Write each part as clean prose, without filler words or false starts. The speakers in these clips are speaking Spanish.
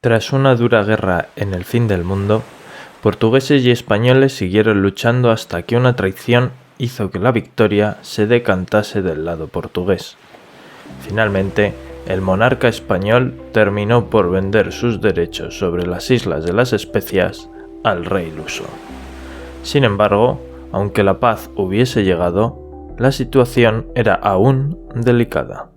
Tras una dura guerra en el fin del mundo, portugueses y españoles siguieron luchando hasta que una traición hizo que la victoria se decantase del lado portugués. Finalmente, el monarca español terminó por vender sus derechos sobre las Islas de las Especias al rey luso. Sin embargo, aunque la paz hubiese llegado, la situación era aún delicada.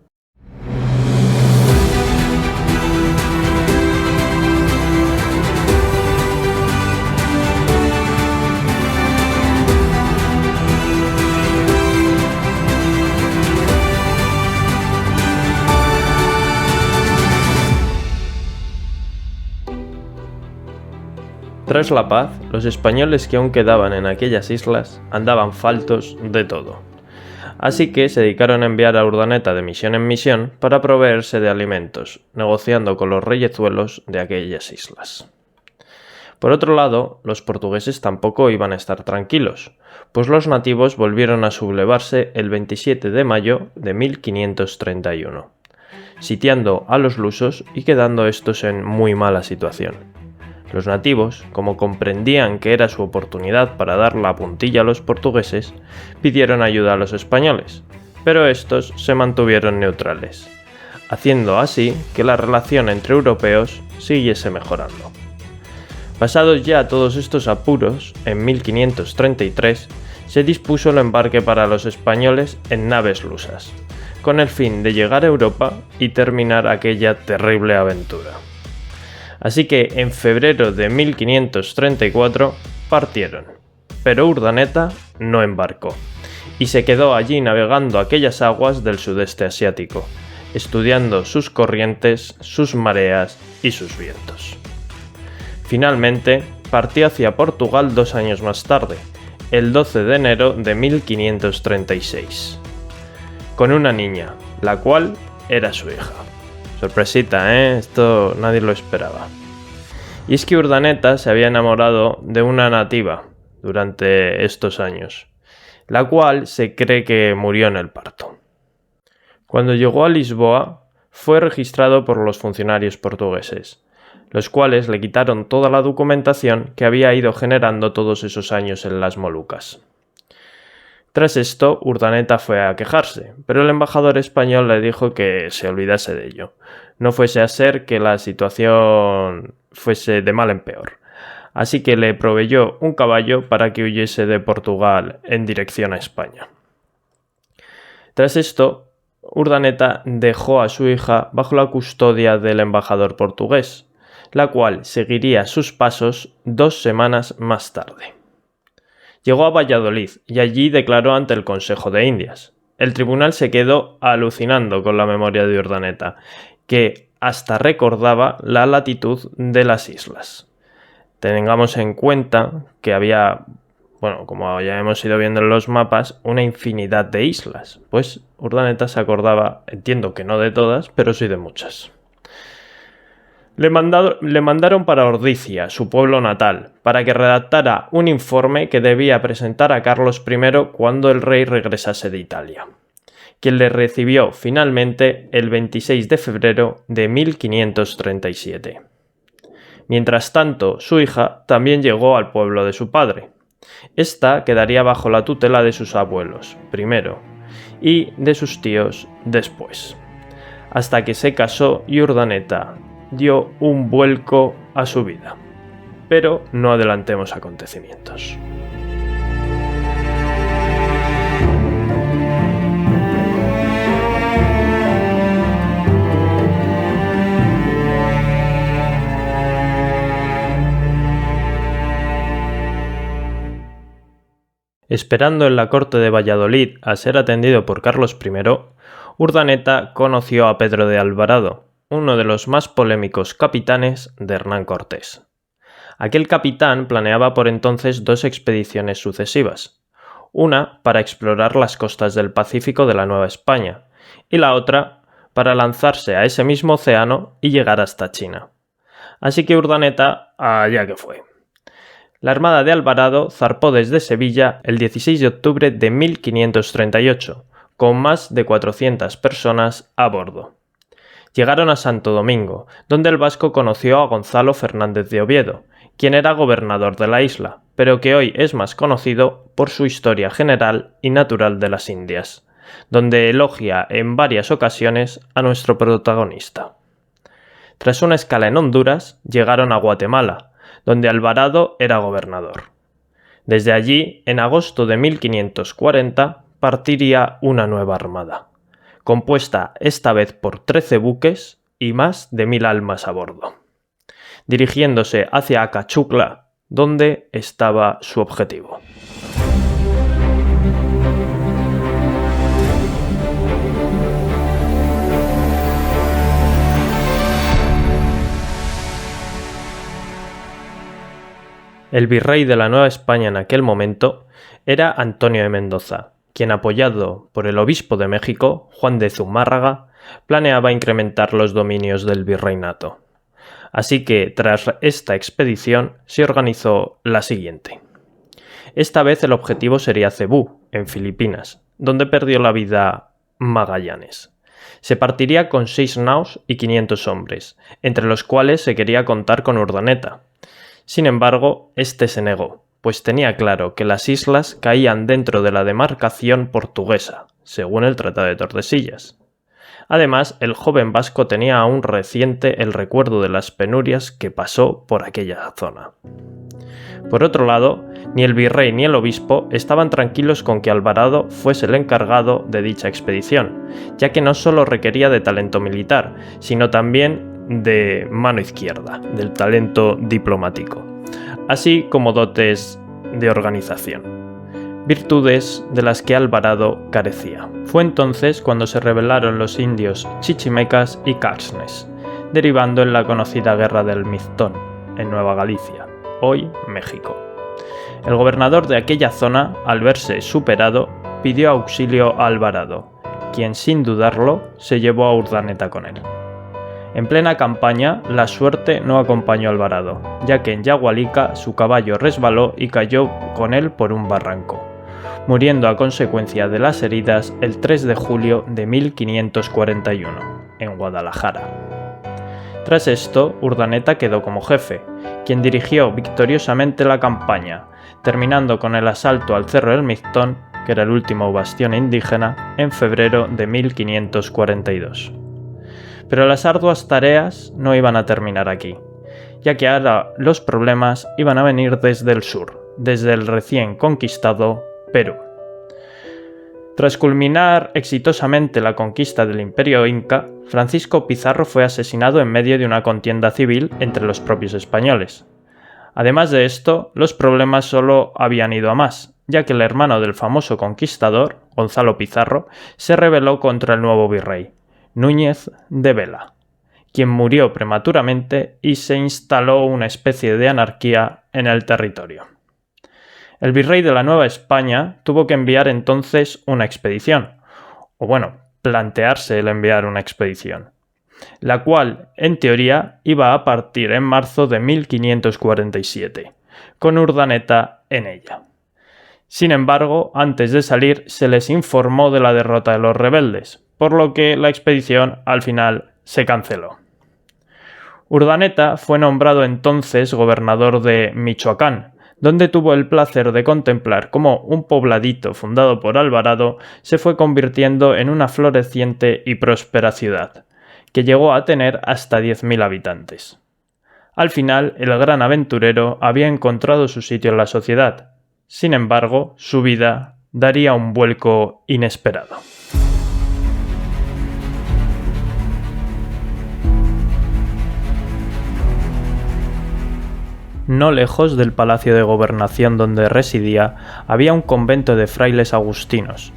Tras la paz, los españoles que aún quedaban en aquellas islas andaban faltos de todo. Así que se dedicaron a enviar a Urdaneta de misión en misión para proveerse de alimentos, negociando con los reyezuelos de aquellas islas. Por otro lado, los portugueses tampoco iban a estar tranquilos, pues los nativos volvieron a sublevarse el 27 de mayo de 1531, sitiando a los lusos y quedando estos en muy mala situación. Los nativos, como comprendían que era su oportunidad para dar la puntilla a los portugueses, pidieron ayuda a los españoles, pero estos se mantuvieron neutrales, haciendo así que la relación entre europeos siguiese mejorando. Pasados ya todos estos apuros, en 1533 se dispuso el embarque para los españoles en naves lusas, con el fin de llegar a Europa y terminar aquella terrible aventura. Así que en febrero de 1534 partieron, pero Urdaneta no embarcó y se quedó allí navegando aquellas aguas del sudeste asiático, estudiando sus corrientes, sus mareas y sus vientos. Finalmente partió hacia Portugal 2 años más tarde, el 12 de enero de 1536, con una niña, la cual era su hija. Sorpresita, ¿eh? Esto nadie lo esperaba. Y es que Urdaneta se había enamorado de una nativa durante estos años, la cual se cree que murió en el parto. Cuando llegó a Lisboa, fue registrado por los funcionarios portugueses, los cuales le quitaron toda la documentación que había ido generando todos esos años en las Molucas. Tras esto, Urdaneta fue a quejarse, pero el embajador español le dijo que se olvidase de ello. No fuese a ser que la situación fuese de mal en peor. Así que le proveyó un caballo para que huyese de Portugal en dirección a España. Tras esto, Urdaneta dejó a su hija bajo la custodia del embajador portugués, la cual seguiría sus pasos 2 semanas más tarde. Llegó a Valladolid y allí declaró ante el Consejo de Indias. El tribunal se quedó alucinando con la memoria de Urdaneta, que hasta recordaba la latitud de las islas. Tengamos en cuenta que había, como ya hemos ido viendo en los mapas, una infinidad de islas. Pues Urdaneta se acordaba, entiendo que no de todas, pero sí de muchas. Le mandaron para Ordicia, su pueblo natal, para que redactara un informe que debía presentar a Carlos I cuando el rey regresase de Italia, quien le recibió finalmente el 26 de febrero de 1537. Mientras tanto, su hija también llegó al pueblo de su padre. Esta quedaría bajo la tutela de sus abuelos, primero, y de sus tíos después, hasta que se casó y Urdaneta dio un vuelco a su vida. Pero no adelantemos acontecimientos. Esperando en la corte de Valladolid a ser atendido por Carlos I, Urdaneta conoció a Pedro de Alvarado, uno de los más polémicos capitanes de Hernán Cortés. Aquel capitán planeaba por entonces 2 expediciones sucesivas, una para explorar las costas del Pacífico de la Nueva España y la otra para lanzarse a ese mismo océano y llegar hasta China. Así que Urdaneta allá que fue. La armada de Alvarado zarpó desde Sevilla el 16 de octubre de 1538, con más de 400 personas a bordo. Llegaron a Santo Domingo, donde el vasco conoció a Gonzalo Fernández de Oviedo, quien era gobernador de la isla, pero que hoy es más conocido por su historia general y natural de las Indias, donde elogia en varias ocasiones a nuestro protagonista. Tras una escala en Honduras, llegaron a Guatemala, donde Alvarado era gobernador. Desde allí, en agosto de 1540, partiría una nueva armada, compuesta esta vez por 13 buques y más de 1000 almas a bordo, dirigiéndose hacia Acachukla, donde estaba su objetivo. El virrey de la Nueva España en aquel momento era Antonio de Mendoza, quien, apoyado por el obispo de México, Juan de Zumárraga, planeaba incrementar los dominios del virreinato. Así que, tras esta expedición, se organizó la siguiente. Esta vez el objetivo sería Cebú, en Filipinas, donde perdió la vida Magallanes. Se partiría con 6 naos y 500 hombres, entre los cuales se quería contar con Urdaneta. Sin embargo, este se negó, pues tenía claro que las islas caían dentro de la demarcación portuguesa, según el Tratado de Tordesillas. Además, el joven vasco tenía aún reciente el recuerdo de las penurias que pasó por aquella zona. Por otro lado, ni el virrey ni el obispo estaban tranquilos con que Alvarado fuese el encargado de dicha expedición, ya que no solo requería de talento militar, sino también de mano izquierda, del talento diplomático, así como dotes de organización, virtudes de las que Alvarado carecía. Fue entonces cuando se rebelaron los indios chichimecas y caxnes, derivando en la conocida Guerra del Miztón, en Nueva Galicia, hoy México. El gobernador de aquella zona, al verse superado, pidió auxilio a Alvarado, quien sin dudarlo se llevó a Urdaneta con él. En plena campaña, la suerte no acompañó a Alvarado, ya que en Yagualica su caballo resbaló y cayó con él por un barranco, muriendo a consecuencia de las heridas el 3 de julio de 1541, en Guadalajara. Tras esto, Urdaneta quedó como jefe, quien dirigió victoriosamente la campaña, terminando con el asalto al Cerro del Miztón, que era el último bastión indígena, en febrero de 1542. Pero las arduas tareas no iban a terminar aquí, ya que ahora los problemas iban a venir desde el sur, desde el recién conquistado Perú. Tras culminar exitosamente la conquista del Imperio Inca, Francisco Pizarro fue asesinado en medio de una contienda civil entre los propios españoles. Además de esto, los problemas solo habían ido a más, ya que el hermano del famoso conquistador, Gonzalo Pizarro, se rebeló contra el nuevo virrey, Núñez de Vela, quien murió prematuramente y se instaló una especie de anarquía en el territorio. El virrey de la Nueva España tuvo que enviar entonces una expedición, plantearse el enviar una expedición, la cual, en teoría, iba a partir en marzo de 1547, con Urdaneta en ella. Sin embargo, antes de salir se les informó de la derrota de los rebeldes, por lo que la expedición al final se canceló. Urdaneta fue nombrado entonces gobernador de Michoacán, donde tuvo el placer de contemplar cómo un pobladito fundado por Alvarado se fue convirtiendo en una floreciente y próspera ciudad, que llegó a tener hasta 10.000 habitantes. Al final, el gran aventurero había encontrado su sitio en la sociedad. Sin embargo, su vida daría un vuelco inesperado. No lejos del palacio de gobernación donde residía, había un convento de frailes agustinos,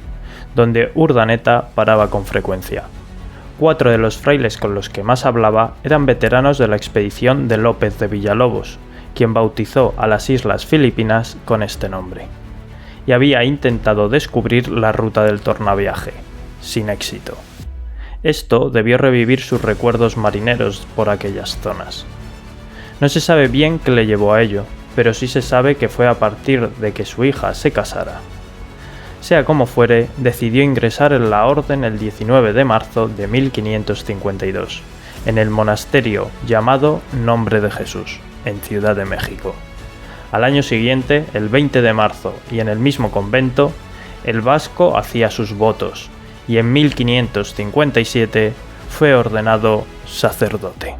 donde Urdaneta paraba con frecuencia. 4 de los frailes con los que más hablaba eran veteranos de la expedición de López de Villalobos, quien bautizó a las islas Filipinas con este nombre, y había intentado descubrir la ruta del tornaviaje, sin éxito. Esto debió revivir sus recuerdos marineros por aquellas zonas. No se sabe bien qué le llevó a ello, pero sí se sabe que fue a partir de que su hija se casara. Sea como fuere, decidió ingresar en la orden el 19 de marzo de 1552, en el monasterio llamado Nombre de Jesús, en Ciudad de México. Al año siguiente, el 20 de marzo, y en el mismo convento, el vasco hacía sus votos, y en 1557 fue ordenado sacerdote.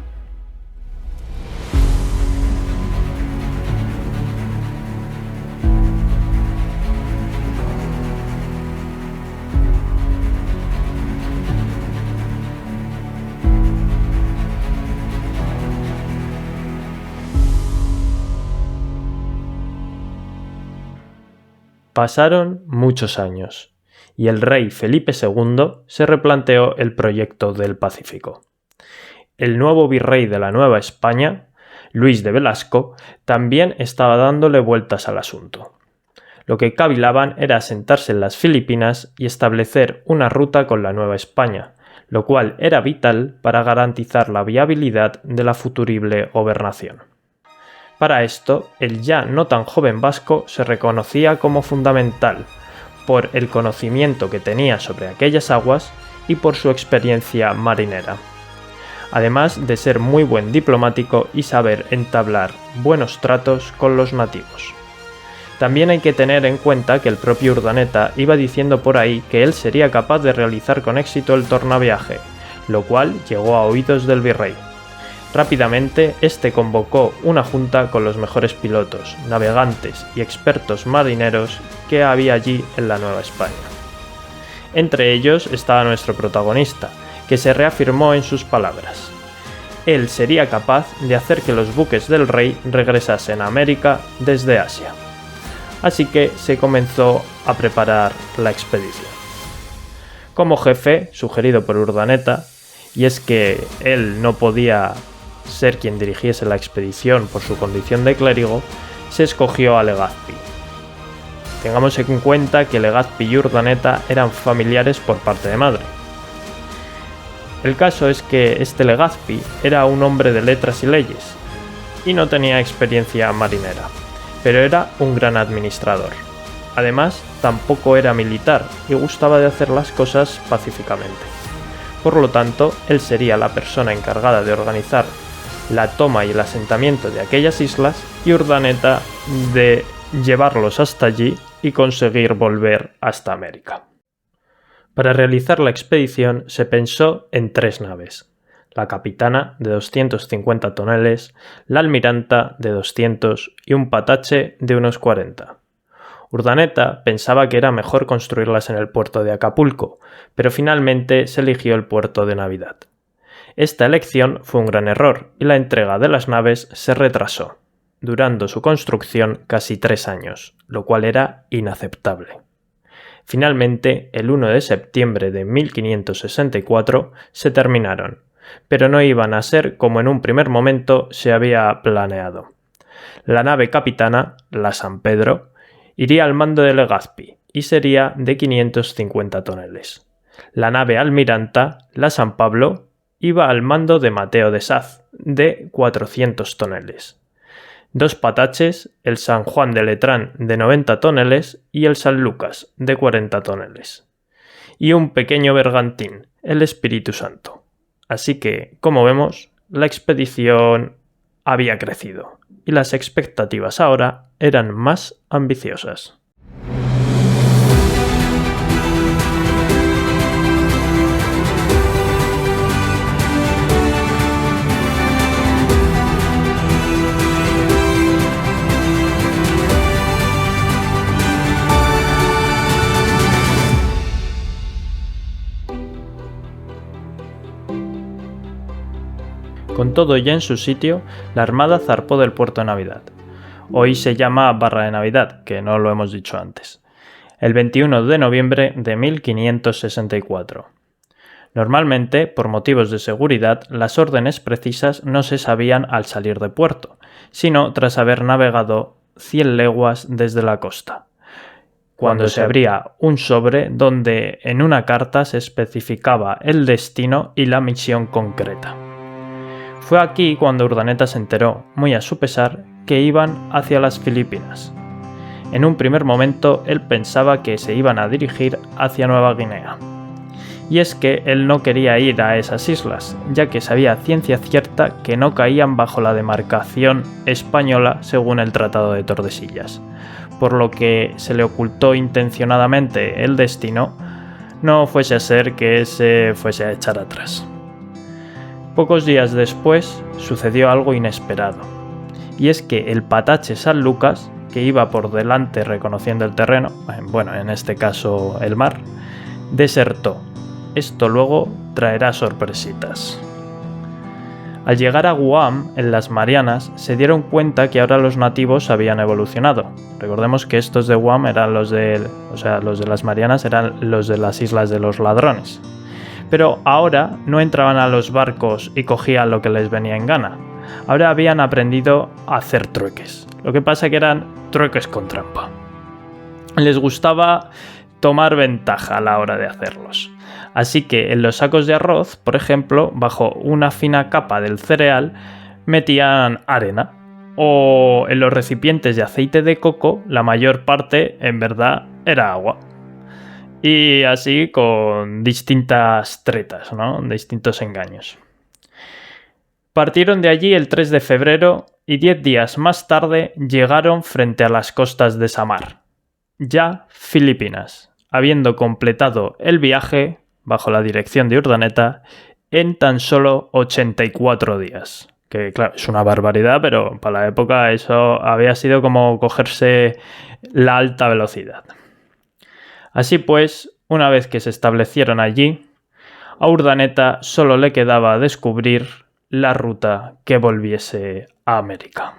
Pasaron muchos años, y el rey Felipe II se replanteó el proyecto del Pacífico. El nuevo virrey de la Nueva España, Luis de Velasco, también estaba dándole vueltas al asunto. Lo que cavilaban era asentarse en las Filipinas y establecer una ruta con la Nueva España, lo cual era vital para garantizar la viabilidad de la futurible gobernación. Para esto, el ya no tan joven vasco se reconocía como fundamental, por el conocimiento que tenía sobre aquellas aguas y por su experiencia marinera, además de ser muy buen diplomático y saber entablar buenos tratos con los nativos. También hay que tener en cuenta que el propio Urdaneta iba diciendo por ahí que él sería capaz de realizar con éxito el tornaviaje, lo cual llegó a oídos del virrey. Rápidamente, este convocó una junta con los mejores pilotos, navegantes y expertos marineros que había allí en la Nueva España. Entre ellos estaba nuestro protagonista, que se reafirmó en sus palabras. Él sería capaz de hacer que los buques del rey regresasen a América desde Asia. Así que se comenzó a preparar la expedición. Como jefe, sugerido por Urdaneta, y es que él no podía ser quien dirigiese la expedición por su condición de clérigo, se escogió a Legazpi. Tengamos en cuenta que Legazpi y Urdaneta eran familiares por parte de madre. El caso es que este Legazpi era un hombre de letras y leyes, y no tenía experiencia marinera, pero era un gran administrador. Además, tampoco era militar y gustaba de hacer las cosas pacíficamente. Por lo tanto, él sería la persona encargada de organizar la toma y el asentamiento de aquellas islas y Urdaneta de llevarlos hasta allí y conseguir volver hasta América. Para realizar la expedición se pensó en 3 naves: la capitana de 250 toneles, la almiranta de 200 y un patache de unos 40. Urdaneta pensaba que era mejor construirlas en el puerto de Acapulco, pero finalmente se eligió el puerto de Navidad. Esta elección fue un gran error y la entrega de las naves se retrasó, durando su construcción casi 3 años, lo cual era inaceptable. Finalmente, el 1 de septiembre de 1564 se terminaron, pero no iban a ser como en un primer momento se había planeado. La nave capitana, la San Pedro, iría al mando de Legazpi y sería de 550 toneles. La nave almiranta, la San Pablo, iba al mando de Mateo de Saz, de 400 toneles. 2 pataches, el San Juan de Letrán de 90 toneles y el San Lucas de 40 toneles. Y un pequeño bergantín, el Espíritu Santo. Así que, como vemos, la expedición había crecido y las expectativas ahora eran más ambiciosas. Con todo ya en su sitio, la Armada zarpó del puerto de Navidad. Hoy se llama Barra de Navidad, que no lo hemos dicho antes. El 21 de noviembre de 1564. Normalmente, por motivos de seguridad, las órdenes precisas no se sabían al salir de puerto, sino tras haber navegado 100 leguas desde la costa, cuando se abría un sobre donde en una carta se especificaba el destino y la misión concreta. Fue aquí cuando Urdaneta se enteró, muy a su pesar, que iban hacia las Filipinas. En un primer momento él pensaba que se iban a dirigir hacia Nueva Guinea. Y es que él no quería ir a esas islas, ya que sabía a ciencia cierta que no caían bajo la demarcación española según el Tratado de Tordesillas, por lo que se le ocultó intencionadamente el destino, no fuese a ser que se fuese a echar atrás. Pocos días después sucedió algo inesperado, y es que el patache San Lucas, que iba por delante reconociendo el terreno, bueno, en este caso el mar, desertó. Esto luego traerá sorpresitas. Al llegar a Guam, en las Marianas, se dieron cuenta que ahora los nativos habían evolucionado. Recordemos que estos de Guam eran los de las Marianas eran los de las Islas de los Ladrones. Pero ahora no entraban a los barcos y cogían lo que les venía en gana. Ahora habían aprendido a hacer trueques. Lo que pasa que eran trueques con trampa. Les gustaba tomar ventaja a la hora de hacerlos. Así que en los sacos de arroz, por ejemplo, bajo una fina capa del cereal, metían arena. O en los recipientes de aceite de coco, la mayor parte, en verdad, era agua. Y así con distintas tretas, ¿no? Distintos engaños. Partieron de allí el 3 de febrero y 10 días más tarde llegaron frente a las costas de Samar, ya Filipinas, habiendo completado el viaje, bajo la dirección de Urdaneta, en tan solo 84 días. Que claro, es una barbaridad, pero para la época eso había sido como cogerse la alta velocidad. Así pues, una vez que se establecieron allí, a Urdaneta solo le quedaba descubrir la ruta que volviese a América.